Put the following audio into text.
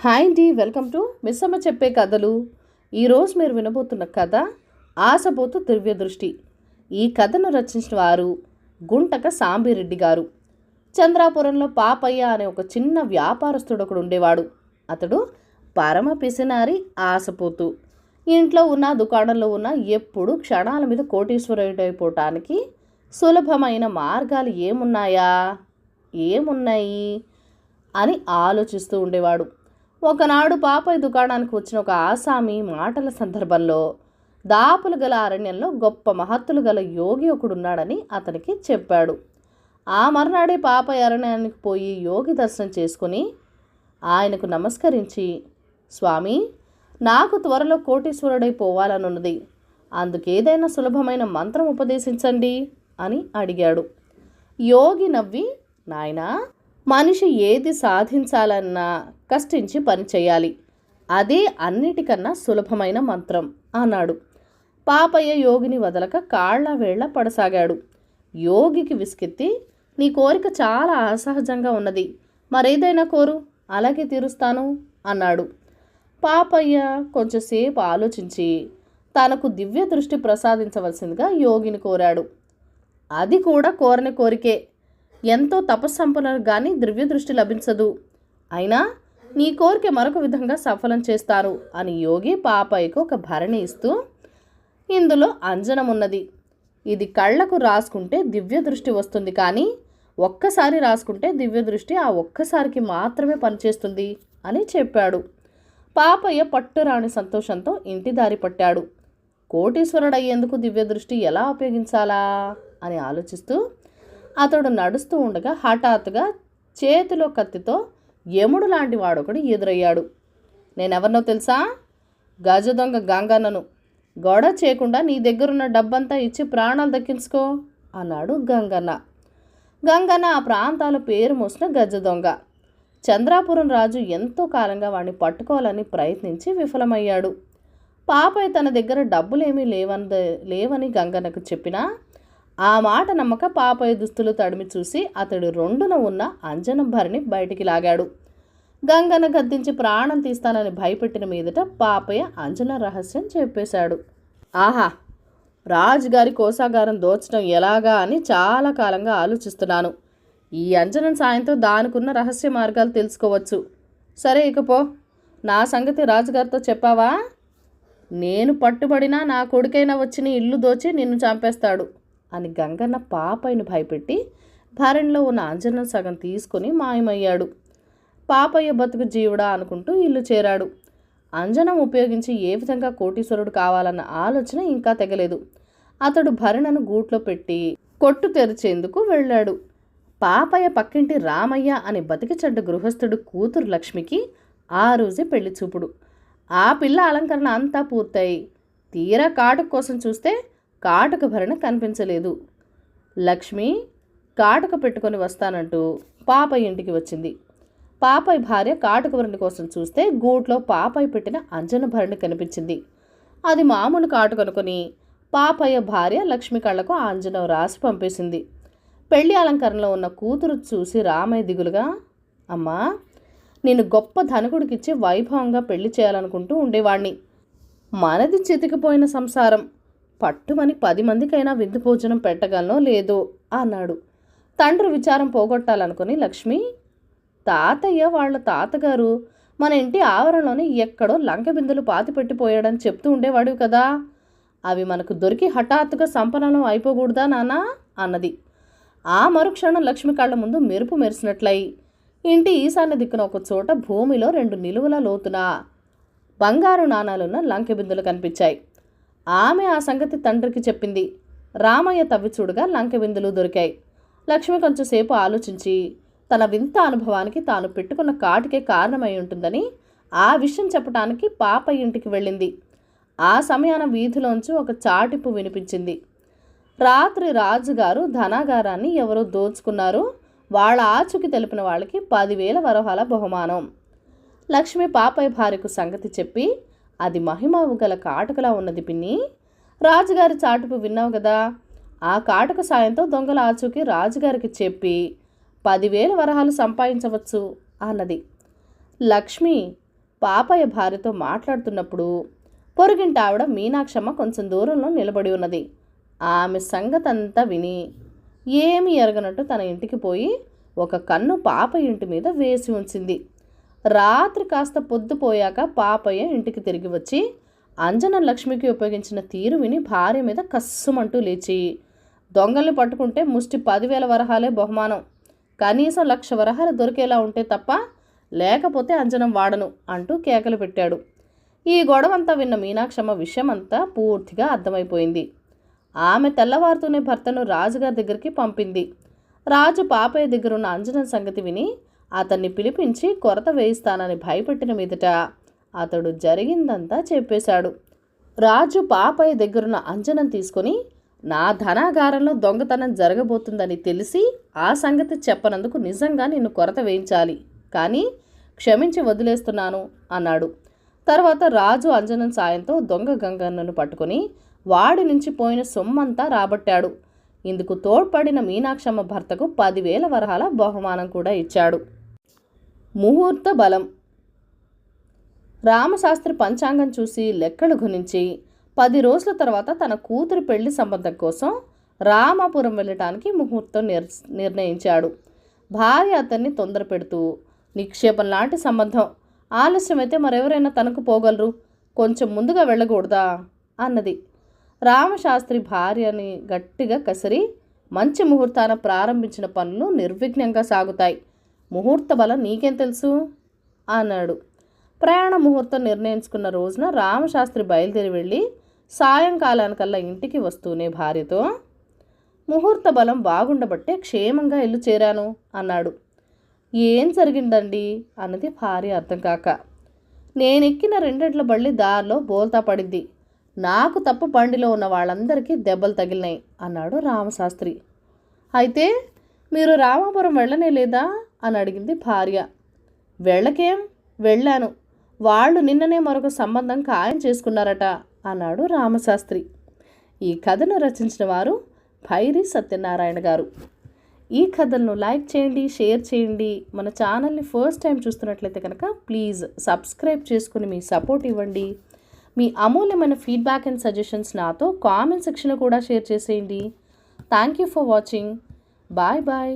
Hi అండి, welcome to Missamma చెప్పే కథలు. ఈరోజు మీరు వినబోతున్న కథ ఆశపోతు దివ్య దృష్టి. ఈ కథను రచించిన వారు గుంటక సాంబిరెడ్డి గారు. చంద్రాపురంలో పాపయ్య అనే ఒక చిన్న వ్యాపారస్తుడు ఒకడు ఉండేవాడు. అతడు పరమ పిసినారి, ఆశపోతు. ఇంట్లో ఉన్న దుకాణంలో ఉన్న ఎప్పుడు క్షణాల మీద కోటీశ్వరుడైపోవటానికి సులభమైన మార్గాలు ఏమున్నాయి అని ఆలోచిస్తూ ఉండేవాడు. ఒకనాడు పాపయ్య దుకాణానికి వచ్చిన ఒక ఆసామి మాటల సందర్భంలో దాపులు గల అరణ్యంలో గొప్ప మహత్తులు గల యోగి ఒకడున్నాడని అతనికి చెప్పాడు. ఆ మర్నాడే పాపయ్య అరణ్యానికి పోయి యోగి దర్శనం చేసుకుని ఆయనకు నమస్కరించి, స్వామి, నాకు త్వరలో కోటీశ్వరుడైపోవాలనున్నది, అందుకేదైనా సులభమైన మంత్రం ఉపదేశించండి అని అడిగాడు. యోగి నవ్వి, నాయనా, మనిషి ఏది సాధించాలన్నా కష్టించి పనిచేయాలి, అదే అన్నిటికన్నా సులభమైన మంత్రం అన్నాడు. పాపయ్య యోగిని వదలక కాళ్ల వేళ్ల పడసాగాడు. యోగికి విసుకెత్తి, నీ కోరిక చాలా అసహజంగా ఉన్నది, మరేదైనా కోరు, అలాగే తీరుస్తాను అన్నాడు. పాపయ్య కొంచెంసేపు ఆలోచించి తనకు దివ్య దృష్టి ప్రసాదించవలసిందిగా యోగిని కోరాడు. అది కూడా కోరని కోరికే, ఎంతో తపస్సంపన్నులకు కానీ దివ్య దృష్టి లభించదు, అయినా నీ కోరిక మరొక విధంగా సఫలం చేస్తారు అని యోగి పాపయ్యకు ఒక భరణి ఇస్తూ, ఇందులో అంజనం ఉన్నది, ఇది కళ్ళకు రాసుకుంటే దివ్య దృష్టి వస్తుంది, కానీ ఒక్కసారి రాసుకుంటే దివ్య దృష్టి ఆ ఒక్కసారికి మాత్రమే పనిచేస్తుంది అని చెప్పాడు. పాపయ్య పట్టురాని సంతోషంతో ఇంటి దారి పట్టాడు. కోటీశ్వరుడయ్యేందుకు దివ్య దృష్టి ఎలా ఉపయోగించాలా అని ఆలోచిస్తూ అతడు నడుస్తూ ఉండగా హఠాత్తుగా చేతిలో కత్తితో యముడు లాంటి వాడొకడు ఎదురయ్యాడు. నేనెవరినో తెలుసా? గజ దొంగ గంగన్నను. గొడవ చేయకుండా నీ దగ్గరున్న డబ్బంతా ఇచ్చి ప్రాణాలు దక్కించుకో అన్నాడు గంగన్న. గంగన్న ఆ ప్రాంతాల పేరు మోసిన గజ దొంగ. చంద్రాపురం రాజు ఎంతో కాలంగా వాడిని పట్టుకోవాలని ప్రయత్నించి విఫలమయ్యాడు. పాపయ్య తన దగ్గర డబ్బులేమీ లేవని గంగన్నకు చెప్పినా ఆ మాట నమ్మక పాపయ్య దుస్తులు తడిమి చూసి అతడు రెండున ఉన్న అంజనం భరిని బయటికి లాగాడు. గంగన్న గద్దించి ప్రాణం తీస్తానని భయపెట్టిన మీదట పాపయ్య అంజన రహస్యం చెప్పేశాడు. ఆహా, రాజుగారి కోసాగారం దోచడం ఎలాగా అని చాలా కాలంగా ఆలోచిస్తున్నాను. ఈ అంజనం సాయంతో దానికున్న రహస్య మార్గాలు తెలుసుకోవచ్చు. సరే, ఇకపో, నా సంగతి రాజుగారితో చెప్పావా? నేను పట్టుబడినా నా కొడుకైనా వచ్చి నీ ఇల్లు దోచి నిన్ను చంపేస్తాడు అని గంగన్న పాపయ్యను భయపెట్టి భరణిలో ఉన్న అంజనం సగం తీసుకుని మాయమయ్యాడు. పాపయ్య బతుకు జీవుడా అనుకుంటూ ఇల్లు చేరాడు. అంజనం ఉపయోగించి ఏ విధంగా కోటీశ్వరుడు కావాలన్న ఆలోచన ఇంకా తెగలేదు. అతడు భరణను గూట్లో పెట్టి కొట్టు తెరిచేందుకు వెళ్ళాడు. పాపయ్య పక్కింటి రామయ్య అనే బతికి చెడ్డ గృహస్థుడు కూతురు లక్ష్మికి ఆ రోజే పెళ్లి చూపుడు. ఆ పిల్ల అలంకరణ అంతా పూర్తయి తీరా కాటుక కోసం చూస్తే కాటుక భరణ కనిపించలేదు. లక్ష్మి కాటుక పెట్టుకొని వస్తానంటూ పాపయ్య ఇంటికి వచ్చింది. పాపయ్య భార్య కాటుక భరణి కోసం చూస్తే గూట్లో పాపయ్య పెట్టిన అంజన భరణి కనిపించింది. అది మామూలు కాటుక అనుకొని పాపయ్య భార్య లక్ష్మి కళ్ళకు ఆ అంజనం రాసి పంపేసింది. పెళ్లి అలంకరణలో ఉన్న కూతురు చూసి రామయ్య దిగులుగా, అమ్మా, నేను గొప్ప ధనకుడికిచ్చి వైభవంగా పెళ్లి చేయాలనుకుంటూ ఉండేవాణ్ణి. మనది చితికిపోయిన సంసారం, పట్టుమని 10 మందికైనా విందు భోజనం పెట్టగలనో లేదో అన్నాడు. తండ్రి విచారం పోగొట్టాలనుకుని లక్ష్మి, తాతయ్య వాళ్ళ తాతగారు మన ఇంటి ఆవరణలోనే ఎక్కడో లంక బిందులు పాతి పెట్టిపోయాడని చెప్తూ ఉండేవాడు కదా, అవి మనకు దొరికి హఠాత్తుగా సంపన్నం అయిపోకూడదా నాన్న అన్నది. ఆ మరుక్షణం లక్ష్మి కళ్ళ ముందు మెరుపు మెరిసినట్లయి ఇంటి ఈశాన్య దిక్కున ఒక చోట భూమిలో 2 నిలువుల లోతున బంగారు నాణాలున్న లంక బిందులు కనిపించాయి. ఆమె ఆ సంగతి తండ్రికి చెప్పింది. రామయ్య తవ్వి చూడగా లంక బిందులు దొరికాయి. లక్ష్మి కొంచెంసేపు ఆలోచించి తన వింత అనుభవానికి తాను పెట్టుకున్న కాటికే కారణమై ఉంటుందని ఆ విషయం చెప్పడానికి పాపయ్య ఇంటికి వెళ్ళింది. ఆ సమయాన వీధిలోంచి ఒక చాటింపు వినిపించింది. రాత్రి రాజుగారు ధనాగారాన్ని ఎవరో దోచుకున్నారు, వాళ్ళ ఆచూకి తెలిపిన వాళ్ళకి 10,000 వరహాల బహుమానం. లక్ష్మి పాపయ్య భార్యకు సంగతి చెప్పి, అది మహిమవు గల కాటుకలా ఉన్నది పిన్ని, రాజుగారి చాటుపు విన్నావు కదా, ఆ కాటుక సాయంతో దొంగల ఆచూకి రాజుగారికి చెప్పి 10,000 వరహాలు సంపాదించవచ్చు అన్నది. లక్ష్మి, పాపయ్య భార్యతో మాట్లాడుతున్నప్పుడు పొరుగింటి ఆవిడ మీనాక్షమ్మ కొంచెం దూరంలో నిలబడి ఉన్నది. ఆమె సంగతంతా విని ఏమీ ఎరగనట్టు తన ఇంటికి పోయి ఒక కన్ను పాపయ్య ఇంటి మీద వేసి ఉంచింది. రాత్రి కాస్త పొద్దుపోయాక పాపయ్య ఇంటికి తిరిగి వచ్చి అంజనం లక్ష్మికి ఉపయోగించిన తీరు విని భార్య మీద కస్సుమంటూ లేచి, దొంగల్ని పట్టుకుంటే ముష్టి 10,000 వరహాలే బహుమానం, కనీసం 1,00,000 వరహాలు దొరికేలా ఉంటే తప్ప, లేకపోతే అంజనం వాడను అంటూ కేకలు పెట్టాడు. ఈ గొడవంతా విన్న మీనాక్షమ్మ విషయమంతా పూర్తిగా అర్థమైపోయింది. ఆమె తెల్లవారుతూనే భర్తను రాజుగారి దగ్గరికి పంపింది. రాజు పాపయ్య దగ్గరున్న అంజనం సంగతి విని అతన్ని పిలిపించి కొరత వేయిస్తానని భయపెట్టిన మీదట అతడు జరిగిందంతా చెప్పేశాడు. రాజు పాపయ్య దగ్గరున్న అంజనం తీసుకొని, నా ధనాగారంలో దొంగతనం జరగబోతుందని తెలిసి ఆ సంగతి చెప్పనందుకు నిజంగా నిన్ను కొరత వేయించాలి, కానీ క్షమించి వదిలేస్తున్నాను అన్నాడు. తర్వాత రాజు అంజనం సాయంతో దొంగ గంగన్నను పట్టుకొని వాడి నుంచి పోయిన సొమ్మంతా రాబట్టాడు. ఇందుకు తోడ్పడిన మీనాక్షమ్మ భర్తకు 10,000 వరహాల బహుమానం కూడా ఇచ్చాడు. ముహూర్త బలం. రామశాస్త్రి పంచాంగం చూసి లెక్కలు గురించి 10 రోజుల తర్వాత తన కూతురు పెళ్లి సంబంధం కోసం రామాపురం వెళ్ళటానికి ముహూర్తం నిర్ణయించాడు. భార్య అతన్ని తొందర పెడుతూ, నిక్షేపం లాంటి సంబంధం, ఆలస్యమైతే మరెవరైనా తనకు పోగలరు, కొంచెం ముందుగా వెళ్ళకూడదా అన్నది. రామశాస్త్రి భార్యని గట్టిగా కసిరి, మంచి ముహూర్తాన ప్రారంభించిన పనులు నిర్విఘ్నంగా సాగుతాయి, ముహూర్త బలం నీకేం తెలుసు అన్నాడు. ప్రయాణ ముహూర్తం నిర్ణయించుకున్న రోజున రామశాస్త్రి బయలుదేరి వెళ్ళి సాయంకాలానికల్లా ఇంటికి వస్తూనే భార్యతో, ముహూర్త బలం బాగుండబట్టే క్షేమంగా ఇల్లు చేరాను అన్నాడు. ఏం జరిగిందండి అన్నది భార్య అర్థం కాక. నేనెక్కిన 2 ఎడ్ల బళ్ళి దారిలో బోల్తా పడింది, నాకు తప్ప బండిలో ఉన్న వాళ్ళందరికీ దెబ్బలు తగిలినాయి అన్నాడు రామశాస్త్రి. అయితే మీరు రామాపురం వెళ్ళనే లేదా అని అడిగింది భార్య. వెళ్ళకేం, వెళ్ళాను, వాళ్ళు నిన్ననే మరొక సంబంధం ఖాయం చేసుకున్నారట అన్నాడు రామశాస్త్రి. ఈ కథను రచించిన వారు భైరి సత్యనారాయణ గారు. ఈ కథలను లైక్ చేయండి, షేర్ చేయండి. మన ఛానల్ని ఫస్ట్ టైం చూస్తున్నట్లయితే కనుక ప్లీజ్ సబ్స్క్రైబ్ చేసుకుని మీ సపోర్ట్ ఇవ్వండి. మీ అమూల్యమైన ఫీడ్బ్యాక్ అండ్ సజెషన్స్ నాతో కామెంట్ సెక్షన్లో కూడా షేర్ చేసేయండి. Thank you for watching. Bye bye.